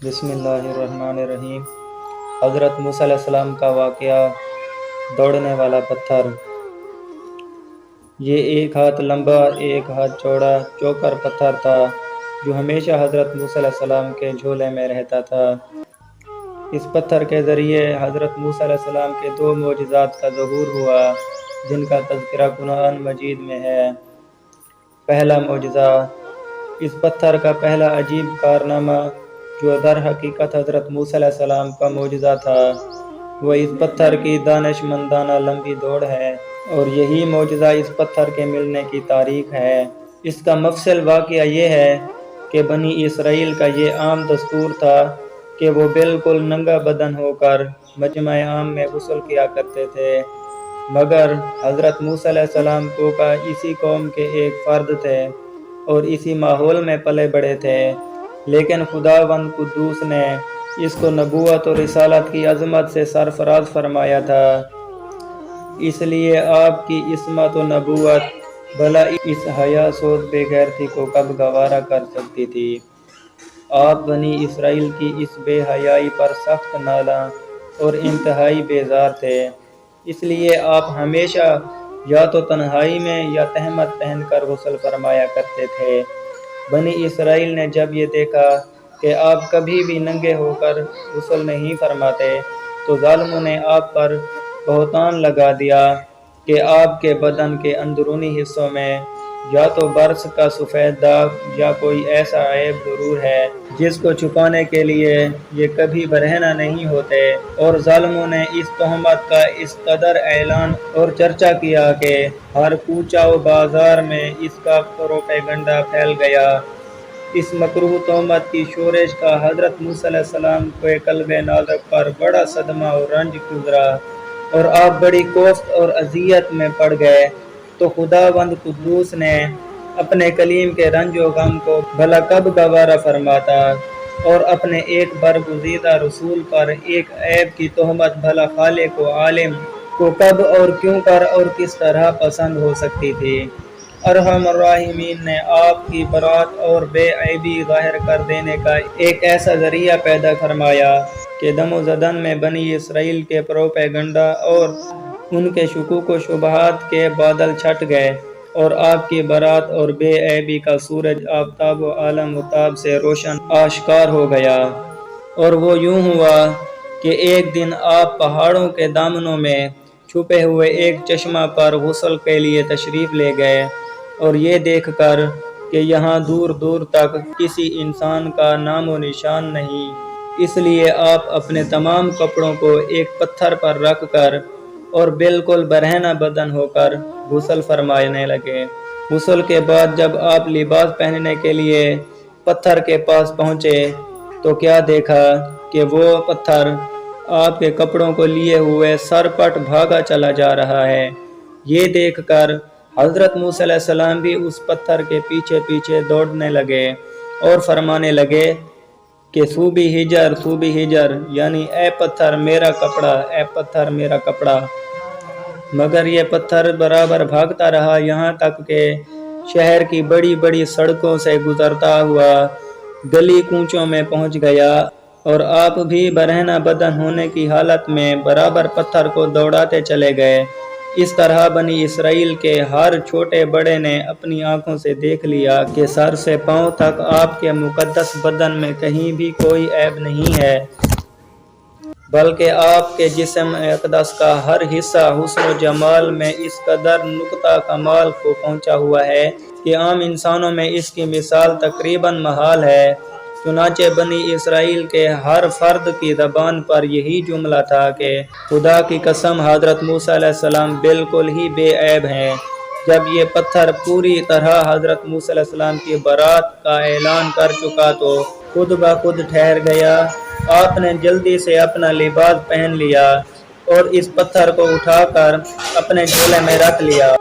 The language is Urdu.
بسم اللہ الرحمن الرحیم۔ حضرت موسیٰ علیہ السلام کا واقعہ، دوڑنے والا پتھر۔ یہ 1 ہاتھ لمبا 1 ہاتھ چوڑا چوکر پتھر تھا جو ہمیشہ حضرت موسیٰ علیہ السلام کے جھولے میں رہتا تھا۔ اس پتھر کے ذریعے حضرت موسیٰ علیہ السلام کے 2 معجزات کا ظہور ہوا جن کا تذکرہ قرآن مجید میں ہے۔ پہلا معجزہ، اس پتھر کا پہلا عجیب کارنامہ جو در حقیقت حضرت موسیٰ علیہ السلام کا معجزہ تھا، وہ اس پتھر کی دانش مندانہ لمبی دوڑ ہے، اور یہی معجزہ اس پتھر کے ملنے کی تاریخ ہے۔ اس کا مفصل واقعہ یہ ہے کہ بنی اسرائیل کا یہ عام دستور تھا کہ وہ بالکل ننگا بدن ہو کر مجمع عام میں غسل کیا کرتے تھے، مگر حضرت موسیٰ علیہ السلام کو کا اسی قوم کے ایک فرد تھے اور اسی ماحول میں پلے بڑے تھے، لیکن خداوند قدوس نے اس کو نبوت اور رسالت کی عظمت سے سرفراز فرمایا تھا، اس لیے آپ کی عصمت و نبوت بھلا اس حیا سوز بے غیرتی کو کب گوارا کر سکتی تھی۔ آپ بنی اسرائیل کی اس بے حیائی پر سخت نالاں اور انتہائی بیزار تھے، اس لیے آپ ہمیشہ یا تو تنہائی میں یا تہمت پہن کر غسل فرمایا کرتے تھے۔ بنی اسرائیل نے جب یہ دیکھا کہ آپ کبھی بھی ننگے ہو کر غسل نہیں فرماتے تو ظالموں نے آپ پر بہتان لگا دیا کہ آپ کے بدن کے اندرونی حصوں میں یا تو برس کا سفید داغ یا کوئی ایسا عیب ضرور ہے جس کو چھپانے کے لیے یہ کبھی برہنہ نہیں ہوتے، اور ظالموں نے اس تہمت کا اس قدر اعلان اور چرچا کیا کہ ہر کوچہ و بازار میں اس کا پروپیگنڈا پھیل گیا۔ اس مکروہ تہمت کی شورش کا حضرت موسیٰ علیہ السلام کے قلب نازک پر بڑا صدمہ اور رنج گزرا اور آپ بڑی کوفت اور اذیت میں پڑ گئے، تو خداوند قدوس نے اپنے کلیم کے رنج و غم کو بھلا کب گوارا فرماتا، اور اپنے ایک برگزیدہ رسول پر ایک عیب کی تہمت بھلا خالق و عالم کو کب اور کیوں کر اور کس طرح پسند ہو سکتی تھی۔ ارحم الراحمین نے آپ کی برات اور بے عیبی ظاہر کر دینے کا ایک ایسا ذریعہ پیدا فرمایا کہ دم و زدن میں بنی اسرائیل کے پروپیگنڈا اور ان کے شکوک و شبہات کے بادل چھٹ گئے، اور آپ کی برات اور بے عیبی کا سورج آفتاب و عالم و تاب سے روشن آشکار ہو گیا۔ اور وہ یوں ہوا کہ ایک دن آپ پہاڑوں کے دامنوں میں چھپے ہوئے ایک چشمہ پر غسل کے لیے تشریف لے گئے، اور یہ دیکھ کر کہ یہاں دور دور تک کسی انسان کا نام و نشان نہیں، اس لیے آپ اپنے تمام کپڑوں کو ایک پتھر پر رکھ کر اور بالکل برہنہ بدن ہو کر غسل فرمانے لگے۔ غسل کے بعد جب آپ لباس پہننے کے لیے پتھر کے پاس پہنچے تو کیا دیکھا کہ وہ پتھر آپ کے کپڑوں کو لیے ہوئے سرپٹ بھاگا چلا جا رہا ہے۔ یہ دیکھ کر حضرت موسیٰ علیہ السلام بھی اس پتھر کے پیچھے پیچھے دوڑنے لگے اور فرمانے لگے کہ سوبی ہجر، یعنی اے پتھر میرا کپڑا، اے پتھر میرا کپڑا۔ مگر یہ پتھر برابر بھاگتا رہا یہاں تک کہ شہر کی بڑی بڑی سڑکوں سے گزرتا ہوا گلی کوچوں میں پہنچ گیا، اور آپ بھی برہنہ بدن ہونے کی حالت میں برابر پتھر کو دوڑاتے چلے گئے۔ اس طرح بنی اسرائیل کے ہر چھوٹے بڑے نے اپنی آنکھوں سے دیکھ لیا کہ سر سے پاؤں تک آپ کے مقدس بدن میں کہیں بھی کوئی عیب نہیں ہے، بلکہ آپ کے جسم اقدس کا ہر حصہ حسن و جمال میں اس قدر نقطہ کمال کو پہنچا ہوا ہے کہ عام انسانوں میں اس کی مثال تقریباً محال ہے۔ چنانچہ بنی اسرائیل کے ہر فرد کی زبان پر یہی جملہ تھا کہ خدا کی قسم حضرت موسیٰ علیہ السلام بالکل ہی بے عیب ہیں۔ جب یہ پتھر پوری طرح حضرت موسیٰ علیہ السلام کی برات کا اعلان کر چکا تو خود بخود ٹھہر گیا۔ آپ نے جلدی سے اپنا لباس پہن لیا اور اس پتھر کو اٹھا کر اپنے جھولے میں رکھ لیا۔